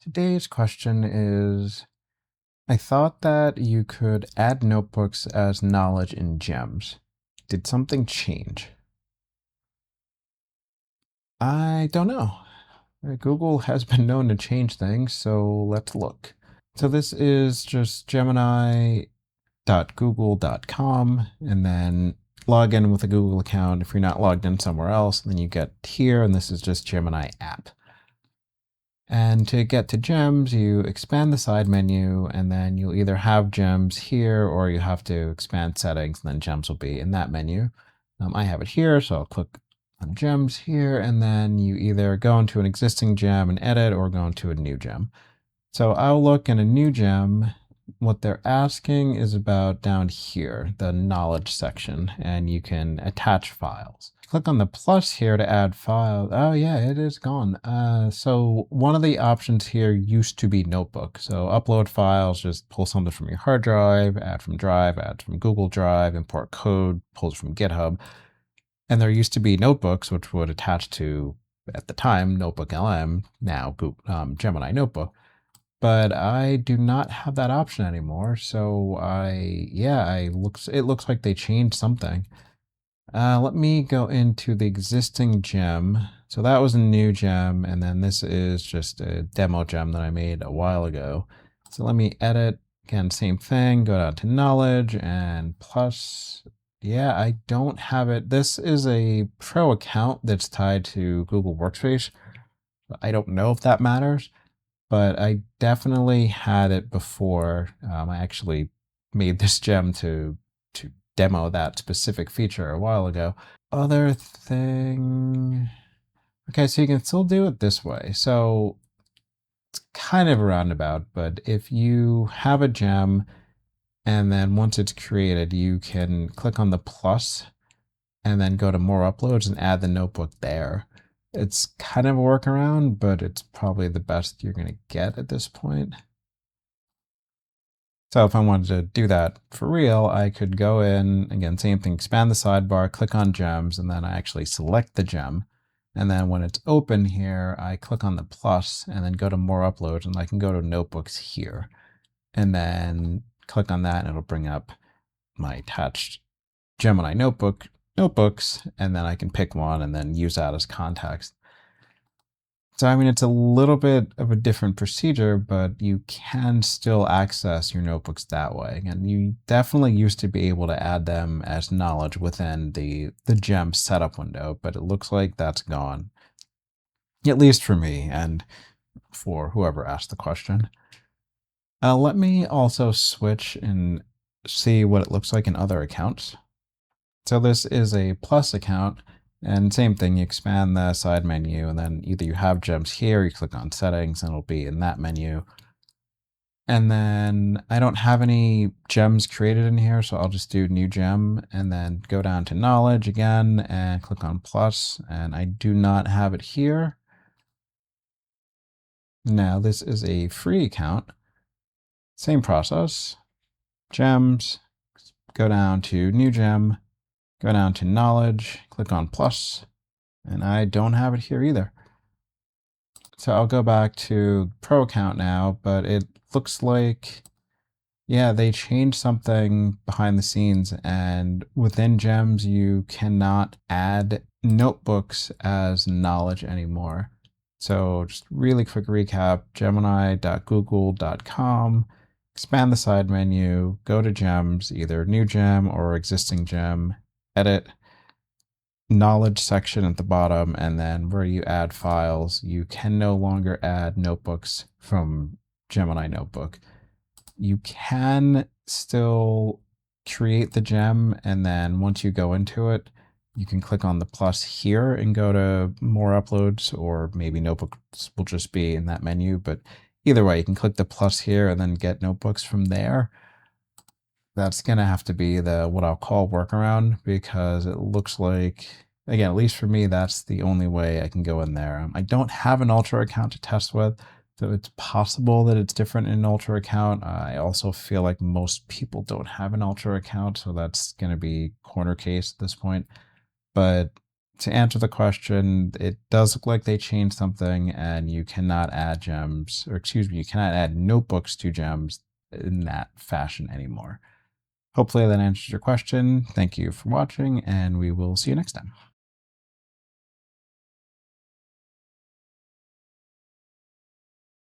Today's question is, I thought that you could add notebooks as knowledge in Gems. Did something change? I don't know. Google has been known to change things, so let's look. So this is just gemini.google.com, and then log in with a Google account. If you're not logged in somewhere else, then you get here, and this is just Gemini app. And to get to Gems, you expand the side menu, and then you'll either have Gems here, or you have to expand settings, and then Gems will be in that menu. I have it here, so I'll click on Gems here, and then you either go into an existing gem and edit, or go into a new gem. So I'll look in a new gem. What they're asking is about down here, the knowledge section, and you can attach files. Click on the plus here to add files. Oh yeah, it is gone. So one of the options here used to be Notebook. So upload files, just pull something from your hard drive, add from Google Drive, import code, pulls from GitHub. And there used to be Notebooks, which would attach to, at the time, NotebookLM, now Gemini Notebook. But I do not have that option anymore. So it looks like they changed something. Let me go into the existing gem. So that was a new gem, and then this is just a demo gem that I made a while ago. So let me edit. Again, same thing, go down to knowledge and plus. Yeah, I don't have it. This is a pro account that's tied to Google Workspace. I don't know if that matters, but I definitely had it before. I actually made this gem to demo that specific feature a while ago. Other thing. Okay, so you can still do it this way. So it's kind of a roundabout, but if you have a gem and then once it's created, you can click on the plus and then go to more uploads and add the notebook there. It's kind of a workaround, but it's probably the best you're going to get at this point. So if I wanted to do that for real, I could go in, again, same thing, expand the sidebar, click on gems, and then I actually select the gem. And then when it's open here, I click on the plus and then go to more uploads, and I can go to notebooks here. And then click on that and it'll bring up my attached Gemini notebooks, and then I can pick one and then use that as context. So, I mean, it's a little bit of a different procedure, but you can still access your notebooks that way. And you definitely used to be able to add them as knowledge within the gem setup window, but it looks like that's gone, at least for me and for whoever asked the question. Let me also switch and see what it looks like in other accounts. So this is a plus account. And same thing, you expand the side menu, and then either you have gems here, you click on settings, and it'll be in that menu. And then I don't have any gems created in here, so I'll just do new gem, and then go down to knowledge again, and click on plus, and I do not have it here. Now this is a free account. Same process, gems, go down to new gem, go down to knowledge, click on plus, and I don't have it here either. So I'll go back to pro account now, but it looks like, yeah, they changed something behind the scenes, and within gems, you cannot add notebooks as knowledge anymore. So just really quick recap, gemini.google.com, expand the side menu, go to gems, either new gem or existing gem, edit, knowledge section at the bottom, and then where you add files, you can no longer add notebooks from Gemini Notebook. You can still create the gem, and then once you go into it, you can click on the plus here and go to more uploads, or maybe notebooks will just be in that menu. But either way, you can click the plus here and then get notebooks from there. That's going to have to be what I'll call workaround, because it looks like, again, at least for me, that's the only way I can go in there. I don't have an Ultra account to test with, so it's possible that it's different in an Ultra account. I also feel like most people don't have an Ultra account, so that's going to be corner case at this point. But to answer the question, it does look like they changed something, and you cannot add gems, or excuse me, you cannot add notebooks to gems in that fashion anymore. Hopefully that answers your question. Thank you for watching, and we will see you next time.